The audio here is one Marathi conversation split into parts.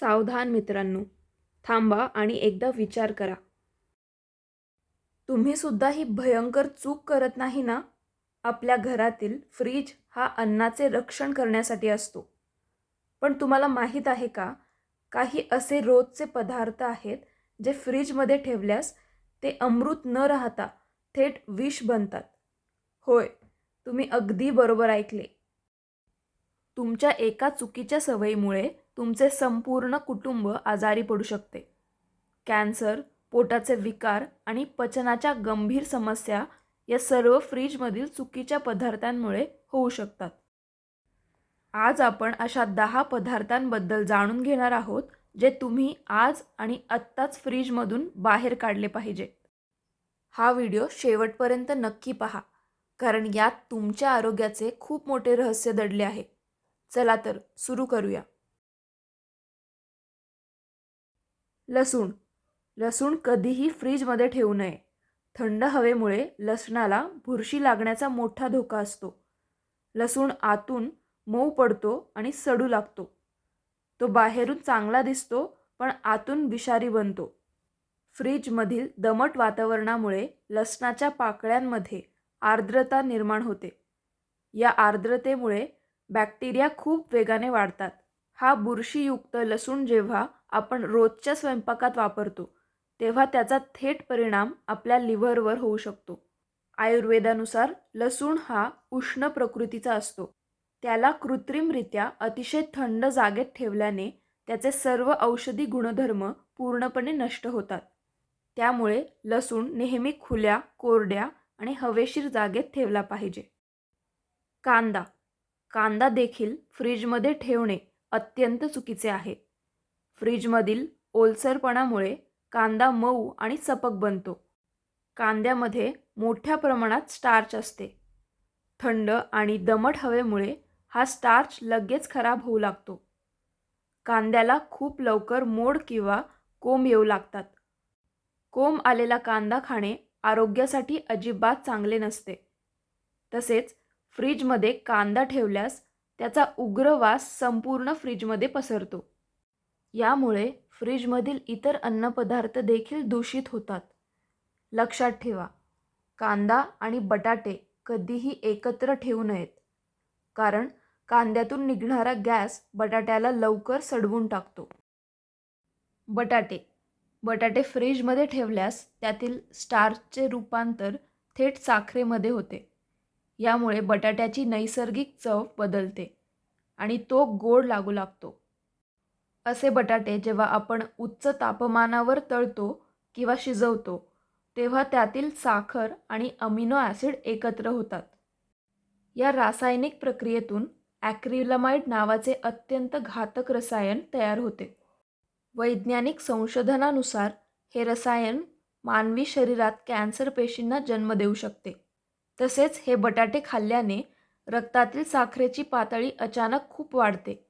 सावधान मित्रांनो, थांबा आणि एकदा विचार करा. तुम्ही सुद्धा ही भयंकर चूक करत नाही ना? आपल्या घरातील फ्रीज हा अन्नाचे रक्षण करण्यासाठी असतो. पण तुम्हाला माहीत आहे का? काही असे रोजचे पदार्थ आहेत जे फ्रीजमध्ये ठेवल्यास ते अमृत न राहता थेट विष बनतात. होय, तुम्ही अगदी बरोबर ऐकले. तुमच्या एका चुकीच्या सवयीमुळे तुमचे संपूर्ण कुटुंब आजारी पडू शकते. कॅन्सर, पोटाचे विकार आणि पचनाच्या गंभीर समस्या या सर्व फ्रीजमधील चुकीच्या पदार्थांमुळे होऊ शकतात. आज आपण अशा 10 पदार्थांबद्दल जाणून घेणार आहोत जे तुम्ही आज आणि आत्ताच फ्रीजमधून बाहेर काढले पाहिजे. हा व्हिडिओ शेवटपर्यंत नक्की पहा, कारण यात तुमच्या आरोग्याचे खूप मोठे रहस्य दडले आहे. चला तर सुरू करूया. लसूण. लसूण कधीही फ्रीजमध्ये ठेवू नये. थंड हवेमुळे लसणाला बुरशी लागण्याचा मोठा धोका असतो. लसूण आतून मऊ पडतो आणि सडू लागतो. तो बाहेरून चांगला दिसतो, पण आतून विषारी बनतो. फ्रीजमधील दमट वातावरणामुळे लसणाच्या पाकळ्यांमध्ये आर्द्रता निर्माण होते. या आर्द्रतेमुळे बॅक्टेरिया खूप वेगाने वाढतात. हा बुरशीयुक्त लसूण जेव्हा आपण रोजच्या स्वयंपाकात वापरतो, तेव्हा त्याचा थेट परिणाम आपल्या लिव्हरवर होऊ शकतो. आयुर्वेदानुसार लसूण हा उष्ण प्रकृतीचा असतो. त्याला कृत्रिमरित्या अतिशय थंड जागेत ठेवल्याने त्याचे सर्व औषधी गुणधर्म पूर्णपणे नष्ट होतात. त्यामुळे लसूण नेहमी खुल्या, कोरड्या आणि हवेशीर जागेत ठेवला पाहिजे. कांदा. कांदा देखील फ्रीजमध्ये ठेवणे अत्यंत चुकीचे आहे. फ्रीजमधील ओलसरपणामुळे कांदा मऊ आणि सपक बनतो. कांद्यामध्ये मोठ्या प्रमाणात स्टार्च असते. थंड आणि दमट हवेमुळे हा स्टार्च लगेच खराब होऊ लागतो. कांद्याला खूप लवकर मोड किंवा कोंब येऊ लागतात. कोंब आलेला कांदा खाणे आरोग्यासाठी अजिबात चांगले नसते. तसेच फ्रीजमध्ये कांदा ठेवल्यास त्याचा उग्र वास संपूर्ण फ्रीजमध्ये पसरतो. यामुळे फ्रीजमधील इतर अन्नपदार्थ देखील दूषित होतात. लक्षात ठेवा, कांदा आणि बटाटे कधीही एकत्र ठेवू नयेत, कारण कांद्यातून निघणारा गॅस बटाट्याला लवकर सडवून टाकतो. बटाटे. बटाटे फ्रीजमध्ये ठेवल्यास त्यातील स्टार्चचे रूपांतर थेट साखरेमध्ये होते. यामुळे बटाट्याची नैसर्गिक चव बदलते आणि तो गोड लागू लागतो. असे बटाटे जेव्हा आपण उच्च तापमानावर तळतो किंवा शिजवतो, तेव्हा त्यातील साखर आणि अमिनो ॲसिड एकत्र होतात. या रासायनिक प्रक्रियेतून ॲक्रिलामाइड नावाचे अत्यंत घातक रसायन तयार होते. वैज्ञानिक संशोधनानुसार हे रसायन मानवी शरीरात कॅन्सर पेशींना जन्म देऊ शकते. तसेच हे बटाटे खाल्ल्याने रक्तातील साखरेची पातळी अचानक खूप वाढते.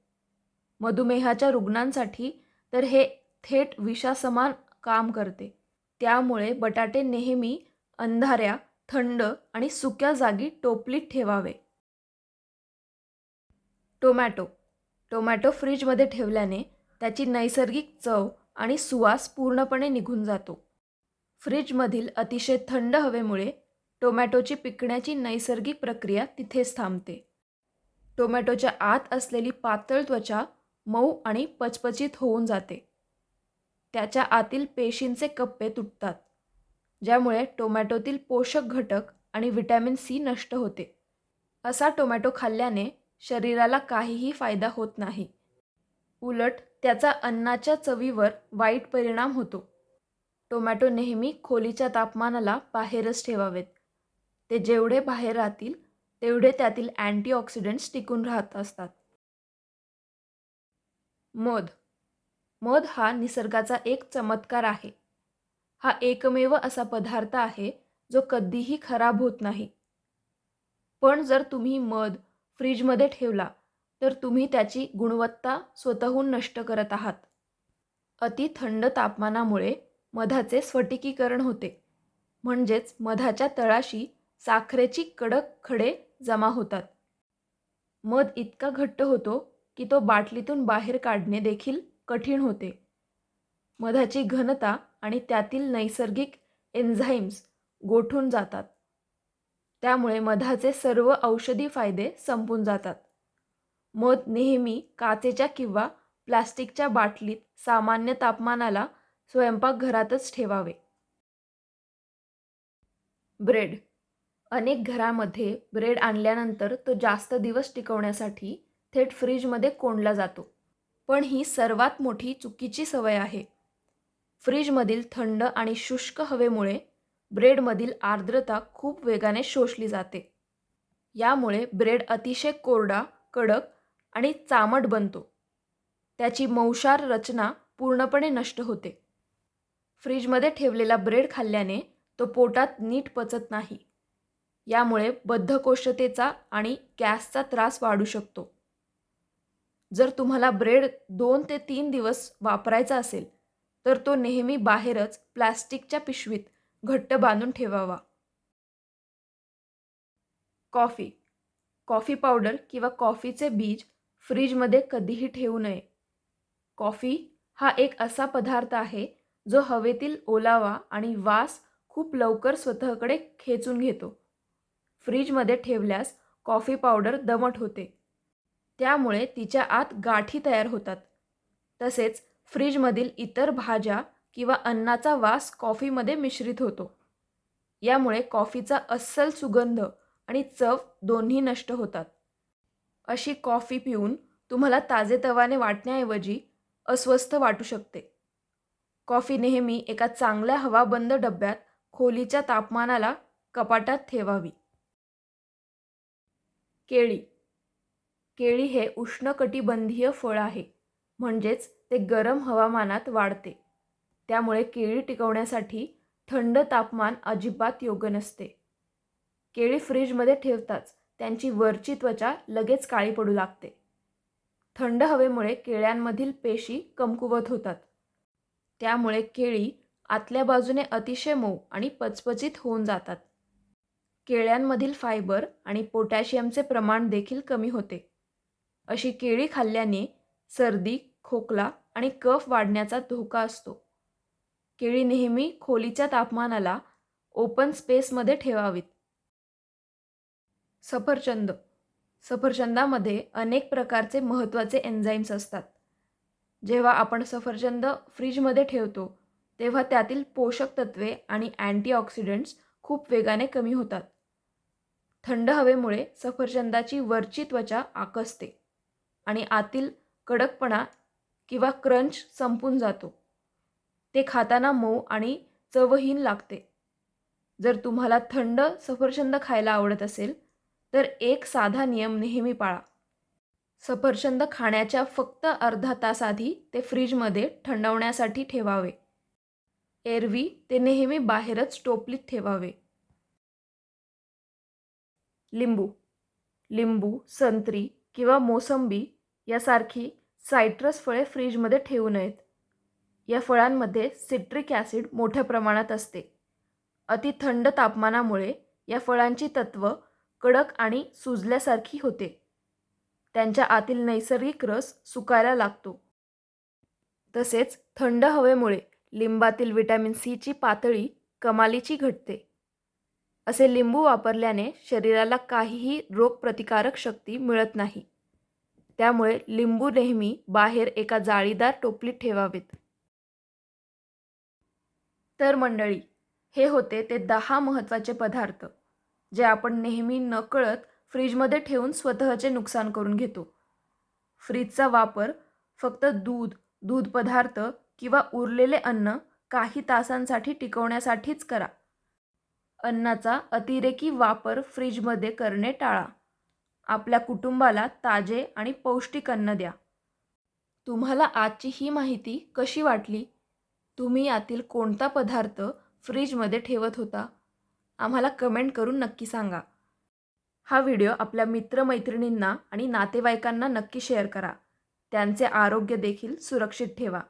मधुमेहाच्या रुग्णांसाठी तर हे थेट विषासमान काम करते. त्यामुळे बटाटे नेहमी अंधाऱ्या, थंड आणि सुक्या जागी टोपलीत ठेवावे. टोमॅटो. टोमॅटो फ्रीजमध्ये ठेवल्याने त्याची नैसर्गिक चव आणि सुवास पूर्णपणे निघून जातो. फ्रीजमधील अतिशय थंड हवेमुळे टोमॅटोची पिकण्याची नैसर्गिक प्रक्रिया तिथेच थांबते. टोमॅटोच्या आत असलेली पातळ त्वचा मऊ आणि पचपचित होऊन जाते. त्याच्या आतील पेशींचे कप्पे तुटतात, ज्यामुळे टोमॅटोतील पोषक घटक आणि व्हिटॅमिन सी नष्ट होते. असा टोमॅटो खाल्ल्याने शरीराला काहीही फायदा होत नाही. उलट त्याचा अन्नाच्या चवीवर वाईट परिणाम होतो. टोमॅटो नेहमी खोलीच्या तापमानाला बाहेरच ठेवावेत. ते जेवढे बाहेर राहतील तेवढे त्यातील अँटीऑक्सिडंट्स टिकून राहत असतात. मध. मध हा निसर्गाचा एक चमत्कार आहे. हा एकमेव असा पदार्थ आहे जो कधीही खराब होत नाही. पण जर तुम्ही मध फ्रीजमध्ये ठेवला तर तुम्ही त्याची गुणवत्ता स्वतःहून नष्ट करत आहात. अति थंड तापमानामुळे मधाचे स्फटिकीकरण होते, म्हणजेच मधाच्या तळाशी साखरेची कडक खडे जमा होतात. मध इतका घट्ट होतो की तो बाटलीतून बाहेर काढणे देखील कठीण होते. मधाची घनता आणि त्यातील नैसर्गिक एन्झाईम्स गोठून जातात. त्यामुळे मधाचे सर्व औषधी फायदे संपून जातात. मध नेहमी काचेच्या किंवा प्लास्टिकच्या बाटलीत सामान्य तापमानाला स्वयंपाकघरातच ठेवावे. ब्रेड. अनेक घरामध्ये ब्रेड आणल्यानंतर तो जास्त दिवस टिकवण्यासाठी थेट फ्रीजमध्ये कोंडला जातो. पण ही सर्वात मोठी चुकीची सवय आहे. फ्रीजमधील थंड आणि शुष्क हवेमुळे ब्रेडमधील आर्द्रता खूप वेगाने शोषली जाते. यामुळे ब्रेड अतिशय कोरडा, कडक आणि चामट बनतो. त्याची मऊशार रचना पूर्णपणे नष्ट होते. फ्रीजमध्ये ठेवलेला ब्रेड खाल्ल्याने तो पोटात नीट पचत नाही. यामुळे बद्धकोष्ठतेचा आणि गॅसचा त्रास वाढू शकतो. जर तुम्हाला ब्रेड 2 ते 3 दिवस वापरायचा असेल, तर तो नेहमी बाहेरच प्लास्टिकच्या पिशवीत घट्ट बांधून ठेवावा. कॉफी. कॉफी पावडर किंवा कॉफीचे बीज फ्रीजमध्ये कधीही ठेवू नये. कॉफी हा एक असा पदार्थ आहे जो हवेतील ओलावा आणि वास खूप लवकर स्वतःकडे खेचून घेतो. फ्रीजमध्ये ठेवल्यास कॉफी पावडर दमट होते. त्यामुळे तिच्या आत गाठी तयार होतात. तसेच फ्रीजमधील इतर भाज्या किंवा अन्नाचा वास कॉफीमध्ये मिश्रित होतो. यामुळे कॉफीचा अस्सल सुगंध आणि चव दोन्ही नष्ट होतात. अशी कॉफी पिऊन तुम्हाला ताजेतवाने वाटण्याऐवजी अस्वस्थ वाटू शकते. कॉफी नेहमी एका चांगल्या हवाबंद डब्यात खोलीच्या तापमानाला कपाटात ठेवावी. केळी. केळी हे उष्णकटिबंधीय फळ आहे, म्हणजेच ते गरम हवामानात वाढते. त्यामुळे केळी टिकवण्यासाठी थंड तापमान अजिबात योग्य नसते. केळी फ्रीजमध्ये ठेवताच त्यांची वरची त्वचा लगेच काळी पडू लागते. थंड हवेमुळे केळ्यांमधील पेशी कमकुवत होतात. त्यामुळे केळी आतल्या बाजूने अतिशय मऊ आणि पचपचित होऊन जातात. केळ्यांमधील फायबर आणि पोटॅशियमचे प्रमाण देखील कमी होते. अशी केळी खाल्ल्याने सर्दी, खोकला आणि कफ वाढण्याचा धोका असतो. केळी नेहमी खोलीच्या तापमानाला ओपन स्पेसमध्ये ठेवावीत. सफरचंद. सफरचंदामध्ये अनेक प्रकारचे महत्त्वाचे एन्झाईम्स असतात. जेव्हा आपण सफरचंद फ्रीजमध्ये ठेवतो, तेव्हा त्यातील पोषक तत्वे आणि अँटीऑक्सिडंट्स खूप वेगाने कमी होतात. थंड हवेमुळे सफरचंदाची वरची त्वचा आकसते आणि आतील कडकपणा किंवा क्रंच संपून जातो. ते खाताना मऊ आणि चवहीन लागते. जर तुम्हाला थंड सफरचंद खायला आवडत असेल, तर एक साधा नियम नेहमी पाळा. सफरचंद खाण्याच्या फक्त अर्धा तास आधी ते फ्रीजमध्ये थंडावण्यासाठी ठेवावे. एरवी ते नेहमी बाहेरच टोपलीत ठेवावे. लिंबू. लिंबू, संत्री किंवा मोसंबी यासारखी सायट्रस फळे फ्रीजमध्ये ठेवू नयेत. या फळांमध्ये सिट्रिक ॲसिड मोठ्या प्रमाणात असते. अति थंड तापमानामुळे या फळांची तत्व कडक आणि सुजल्यासारखी होते. त्यांच्या आतील नैसर्गिक रस सुकायला लागतो. तसेच थंड हवेमुळे लिंबातील व्हिटॅमिन सीची पातळी कमालीची घटते. असे लिंबू वापरल्याने शरीराला काहीही रोगप्रतिकारक शक्ती मिळत नाही. त्यामुळे लिंबू नेहमी बाहेर एका जाळीदार टोपलीत ठेवावेत. तर मंडळी, हे होते ते 10 महत्त्वाचे पदार्थ जे आपण नेहमी नकळत फ्रीजमध्ये ठेवून स्वतःचे नुकसान करून घेतो. फ्रीजचा वापर फक्त दूध, दूध पदार्थ किंवा उरलेले अन्न काही तासांसाठी टिकवण्यासाठीच करा. अन्नाचा अतिरेकी वापर फ्रीजमध्ये करणे टाळा. आपल्या कुटुंबाला ताजे आणि पौष्टिक अन्न द्या. तुम्हाला आजची ही माहिती कशी वाटली? तुम्ही यातील कोणता पदार्थ फ्रीजमध्ये ठेवत होता? आम्हाला कमेंट करून नक्की सांगा. हा व्हिडिओ आपल्या मित्रमैत्रिणींना आणि नातेवाईकांना नक्की शेअर करा. त्यांचे आरोग्य देखील सुरक्षित ठेवा.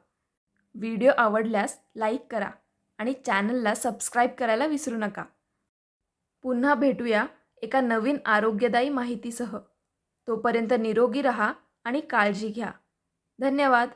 व्हिडिओ आवडल्यास लाईक करा आणि चॅनलला सबस्क्राईब करायला विसरू नका. पुन्हा भेटूया एका नवीन आरोग्यदायी माहितीसह. तोपर्यंत निरोगी रहा आणि काळजी घ्या. धन्यवाद.